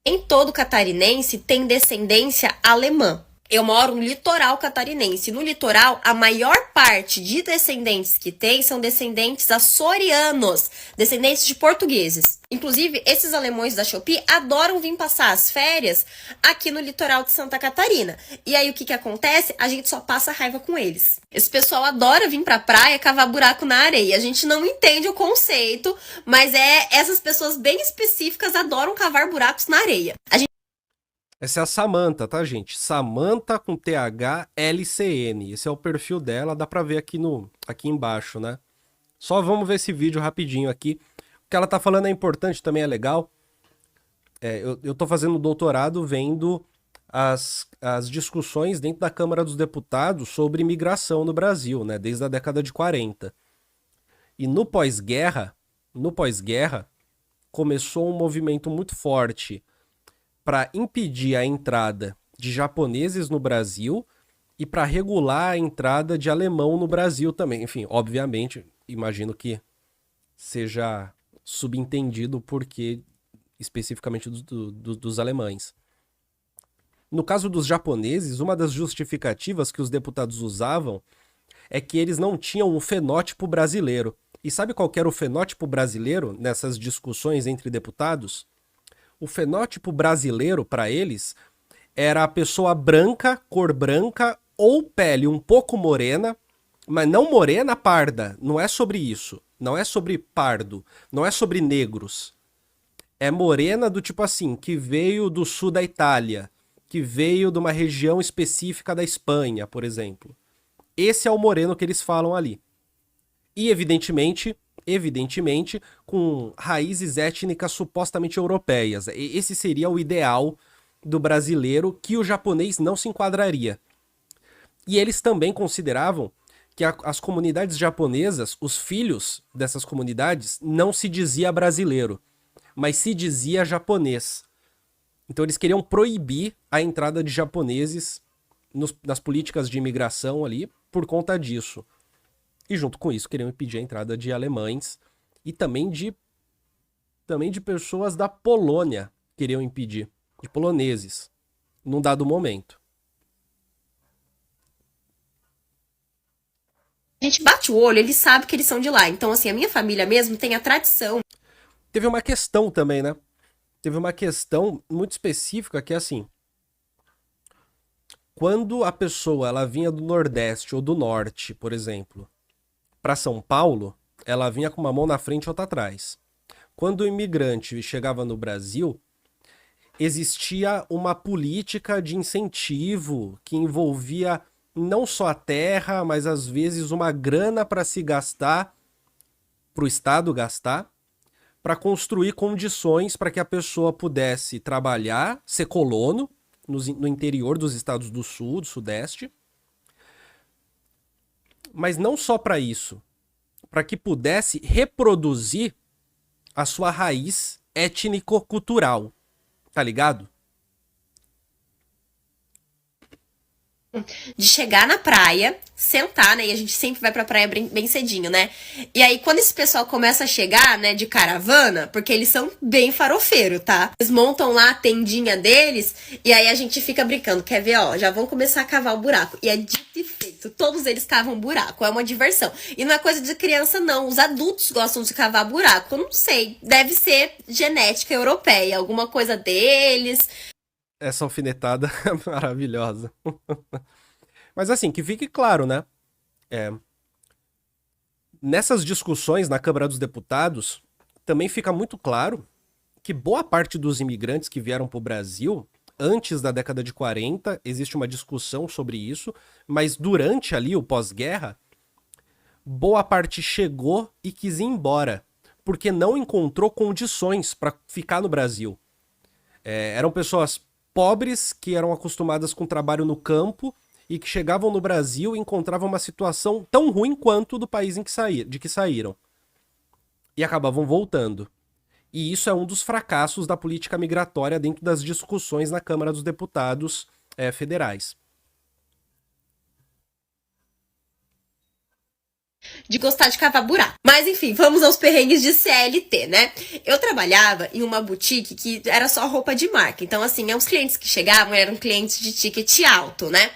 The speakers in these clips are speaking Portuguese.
Nem todo catarinense tem descendência alemã. Eu moro no litoral catarinense. No litoral, a maior parte de descendentes que tem são descendentes açorianos, descendentes de portugueses. Inclusive, esses alemães da Shopee adoram vir passar as férias aqui no litoral de Santa Catarina. E aí, o que acontece? A gente só passa raiva com eles. Esse pessoal adora vir pra praia cavar buraco na areia. A gente não entende o conceito, mas essas pessoas bem específicas adoram cavar buracos na areia. A gente Essa é a Samantha, tá, gente? Samantha com THLCN. Esse é o perfil dela, dá pra ver aqui embaixo, né? Só vamos ver esse vídeo rapidinho aqui. O que ela tá falando é importante, também é legal. Eu tô fazendo doutorado vendo as discussões dentro da Câmara dos Deputados sobre imigração no Brasil, né? Desde a década de 40. E no pós-guerra, começou um movimento muito forte para impedir a entrada de japoneses no Brasil e para regular a entrada de alemão no Brasil também. Enfim, obviamente, imagino que seja subentendido porque especificamente dos alemães. No caso dos japoneses, uma das justificativas que os deputados usavam é que eles não tinham um fenótipo brasileiro. E sabe qual que era o fenótipo brasileiro nessas discussões entre deputados? O fenótipo brasileiro, para eles, era a pessoa branca, cor branca ou pele um pouco morena, mas não morena parda. Não é sobre isso. Não é sobre pardo. Não é sobre negros. É morena do tipo assim, que veio do sul da Itália, que veio de uma região específica da Espanha, por exemplo. Esse é o moreno que eles falam ali. E evidentemente, com raízes étnicas supostamente europeias. Esse seria o ideal do brasileiro que o japonês não se enquadraria. E eles também consideravam que as comunidades japonesas, os filhos dessas comunidades, não se dizia brasileiro, mas se dizia japonês. Então eles queriam proibir a entrada de japoneses nas políticas de imigração ali por conta disso. E junto com isso queriam impedir a entrada de alemães e também de pessoas da Polônia queriam impedir, de poloneses, num dado momento. gente bate o olho, eles sabem que eles são de lá. Então, assim, a minha família mesmo tem a tradição. Teve uma questão também, né? Teve uma questão muito específica que é assim, quando a pessoa ela vinha do Nordeste ou do Norte, por exemplo, para São Paulo, ela vinha com uma mão na frente e outra atrás. Quando o imigrante chegava no Brasil, existia uma política de incentivo que envolvia não só a terra, mas às vezes uma grana para se gastar, para o Estado gastar, para construir condições para que a pessoa pudesse trabalhar, ser colono no interior dos estados do Sul, do Sudeste, mas não só para isso, para que pudesse reproduzir a sua raiz étnico-cultural, tá ligado? De chegar na praia, sentar, né? E a gente sempre vai pra praia bem cedinho, né? E aí, quando esse pessoal começa a chegar, né, de caravana, porque eles são bem farofeiro, tá? Eles montam lá a tendinha deles, e aí a gente fica brincando. Quer ver, ó? Já vão começar a cavar o buraco. E é dito e feito. Todos eles cavam buraco. É uma diversão. E não é coisa de criança, não. Os adultos gostam de cavar buraco. Eu não sei. Deve ser genética europeia. Alguma coisa deles. Essa alfinetada é maravilhosa. Mas assim, que fique claro, né? É, nessas discussões na Câmara dos Deputados, também fica muito claro que boa parte dos imigrantes que vieram para o Brasil, antes da década de 40, existe uma discussão sobre isso, mas durante ali o pós-guerra, boa parte chegou e quis ir embora, porque não encontrou condições para ficar no Brasil. Eram pessoas pobres que eram acostumadas com trabalho no campo e que chegavam no Brasil e encontravam uma situação tão ruim quanto do país de que saíram. E acabavam voltando. E isso é um dos fracassos da política migratória dentro das discussões na Câmara dos Deputados federais. De gostar de cavar buraco. Mas enfim, vamos aos perrengues de CLT, né? Eu trabalhava em uma boutique que era só roupa de marca. Então, assim, os clientes que chegavam eram clientes de ticket alto, né?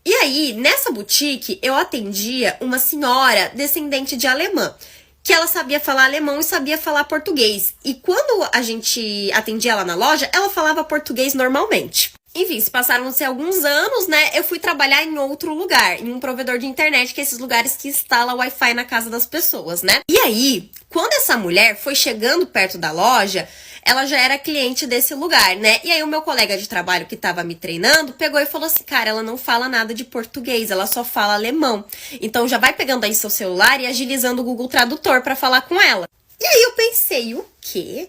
E aí, nessa boutique, eu atendia uma senhora descendente de alemã, que ela sabia falar alemão e sabia falar português. E quando a gente atendia ela na loja, ela falava português normalmente. Enfim, se passaram-se alguns anos, né, eu fui trabalhar em outro lugar, em um provedor de internet, que é esses lugares que instala Wi-Fi na casa das pessoas, né? E aí, quando essa mulher foi chegando perto da loja, ela já era cliente desse lugar, né? E aí o meu colega de trabalho que tava me treinando pegou e falou assim, cara, ela não fala nada de português, ela só fala alemão. Então já vai pegando aí seu celular e agilizando o Google Tradutor pra falar com ela. E aí eu pensei, o quê?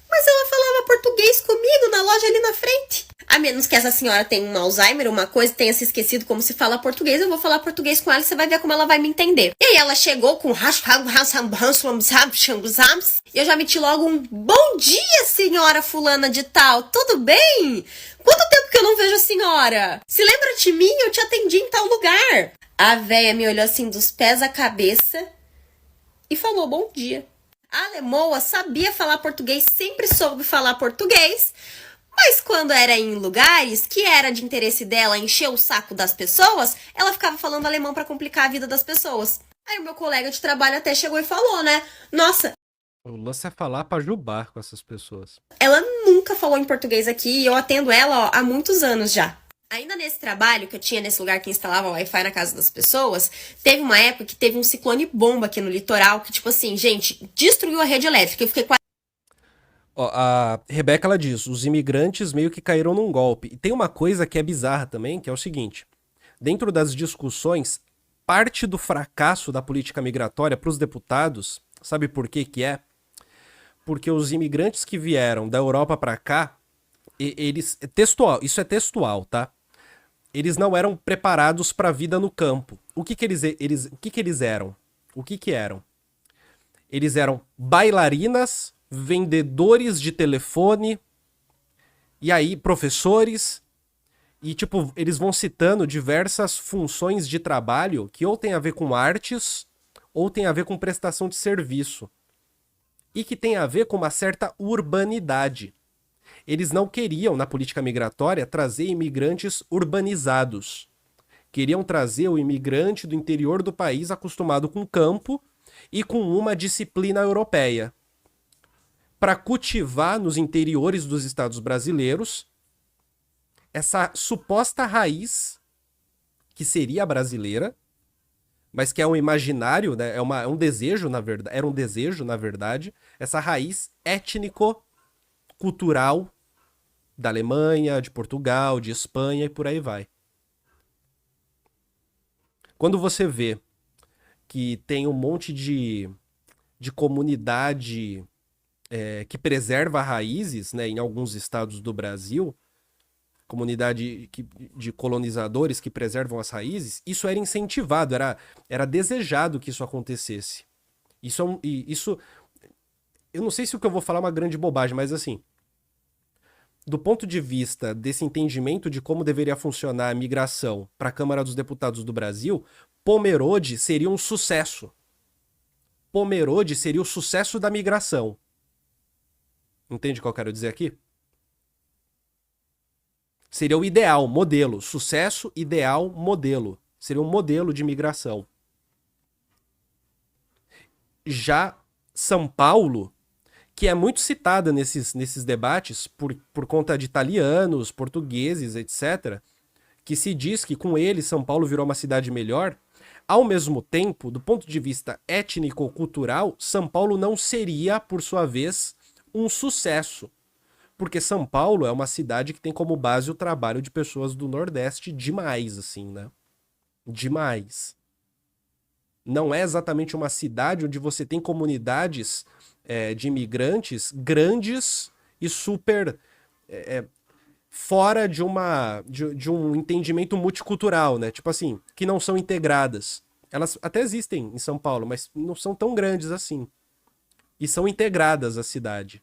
Mas ela falava português comigo na loja ali na frente. A menos que essa senhora tenha um Alzheimer, uma coisa, tenha se esquecido como se fala português, eu vou falar português com ela e você vai ver como ela vai me entender. E aí ela chegou com e eu já meti logo um bom dia, senhora fulana de tal, tudo bem? Quanto tempo que eu não vejo a senhora? Se lembra de mim? Eu te atendi em tal lugar. A véia me olhou assim dos pés à cabeça e falou bom dia. A alemoa sabia falar português, sempre soube falar português, mas quando era em lugares que era de interesse dela encher o saco das pessoas, ela ficava falando alemão pra complicar a vida das pessoas. Aí o meu colega de trabalho até chegou e falou, né? Nossa, O lance é falar pra jubar com essas pessoas. ela nunca falou em português aqui e eu atendo ela, ó, há muitos anos já. Ainda nesse trabalho que eu tinha nesse lugar que instalava Wi-Fi na casa das pessoas, teve uma época que teve um ciclone bomba aqui no litoral, que tipo assim, gente, destruiu a rede elétrica. Eu fiquei quase... Ó, a Rebeca, ela diz, os imigrantes meio que caíram num golpe. E tem uma coisa que é bizarra também, que é o seguinte. Dentro das discussões, parte do fracasso da política migratória para os deputados, sabe por quê que é? Porque os imigrantes que vieram da Europa para cá, eles... Textual, isso é textual, tá? Eles não eram preparados para a vida no campo. O que que eles eram? O que que eram? Eles eram bailarinas, vendedores de telefone, e aí professores, e tipo, eles vão citando diversas funções de trabalho que ou tem a ver com artes, ou tem a ver com prestação de serviço. E que tem a ver com uma certa urbanidade. Eles não queriam, na política migratória, trazer imigrantes urbanizados. Queriam trazer o imigrante do interior do país acostumado com campo e com uma disciplina europeia, para cultivar nos interiores dos estados brasileiros essa suposta raiz que seria brasileira, mas que é um imaginário, né? É um desejo, na verdade, era um desejo, na verdade, essa raiz étnico-cultural da Alemanha, de Portugal, de Espanha e por aí vai. Quando você vê que tem um monte de comunidade que preserva raízes, né, em alguns estados do Brasil, comunidade de colonizadores que preservam as raízes, isso era incentivado, era desejado que isso acontecesse. Isso, eu não sei se o que eu vou falar é uma grande bobagem, mas assim, do ponto de vista desse entendimento de como deveria funcionar a migração para a Câmara dos Deputados do Brasil, Pomerode seria um sucesso. Pomerode seria o sucesso da migração. Entende o que eu quero dizer aqui? Seria o ideal, modelo. Sucesso, ideal, modelo. Seria um modelo de migração. Já São Paulo, que é muito citada nesses debates por conta de italianos, portugueses, etc., que se diz que com ele São Paulo virou uma cidade melhor, ao mesmo tempo, do ponto de vista étnico-cultural, São Paulo não seria, por sua vez, um sucesso. Porque São Paulo é uma cidade que tem como base o trabalho de pessoas do Nordeste demais, assim, né? Demais. Não é exatamente uma cidade onde você tem comunidades de imigrantes grandes e super fora de um entendimento multicultural, né? Tipo assim, que não são integradas. Elas até existem em São Paulo, mas não são tão grandes assim. E são integradas à cidade.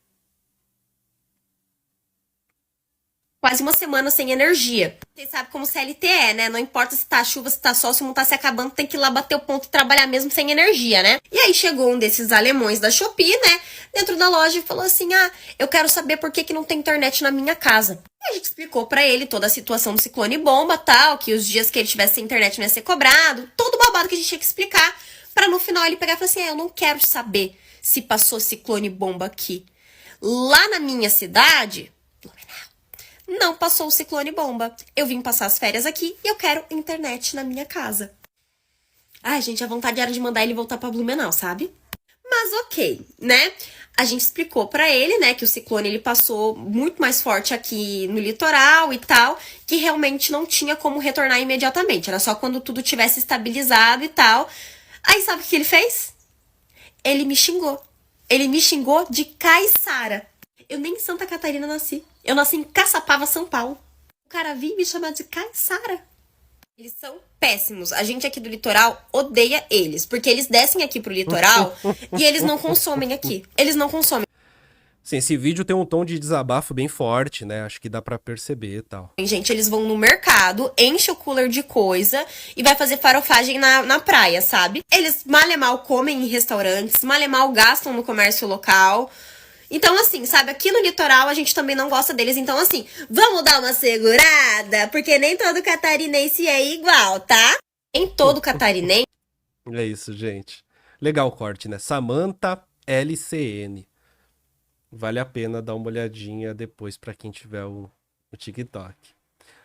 quase uma semana sem energia. Vocês sabem como CLT é, né? Não importa se tá chuva, se tá sol, se não tá se acabando, tem que ir lá bater o ponto e trabalhar mesmo sem energia, né? E aí chegou um desses alemães da Shopee, né? Dentro da loja e falou assim, eu quero saber por que não tem internet na minha casa. E a gente explicou pra ele toda a situação do ciclone bomba, tal, que os dias que ele tivesse sem internet não ia ser cobrado, todo babado que a gente tinha que explicar, pra no final ele pegar e falar assim, eu não quero saber se passou ciclone bomba aqui. Lá na minha cidade, não passou o ciclone bomba. Eu vim passar as férias aqui e eu quero internet na minha casa. Ai, gente, a vontade era de mandar ele voltar pra Blumenau, sabe? Mas ok, né? A gente explicou pra ele, né, que o ciclone ele passou muito mais forte aqui no litoral e tal, que realmente não tinha como retornar imediatamente. Era só quando tudo tivesse estabilizado e tal. Aí sabe o que ele fez? Ele me xingou. Ele me xingou de caiçara. Eu nem em Santa Catarina nasci. Eu nasci em Caçapava, São Paulo. O cara vinha me chamar de caiçara. Eles são péssimos. A gente aqui do litoral odeia eles. Porque eles descem aqui pro litoral e eles não consomem aqui. Eles não consomem. Sim, esse vídeo tem um tom de desabafo bem forte, né? Acho que dá pra perceber e tal. Gente, eles vão no mercado, enche o cooler de coisa e vai fazer farofagem na praia, sabe? Eles mal e mal comem em restaurantes, mal e mal gastam no comércio local. Então, assim, sabe? Aqui no litoral a gente também não gosta deles. Então, assim, vamos dar uma segurada? Porque nem todo catarinense é igual, tá? Nem todo catarinense... É isso, gente. Legal o corte, né? Samantha LCN. Vale a pena dar uma olhadinha depois pra quem tiver o TikTok.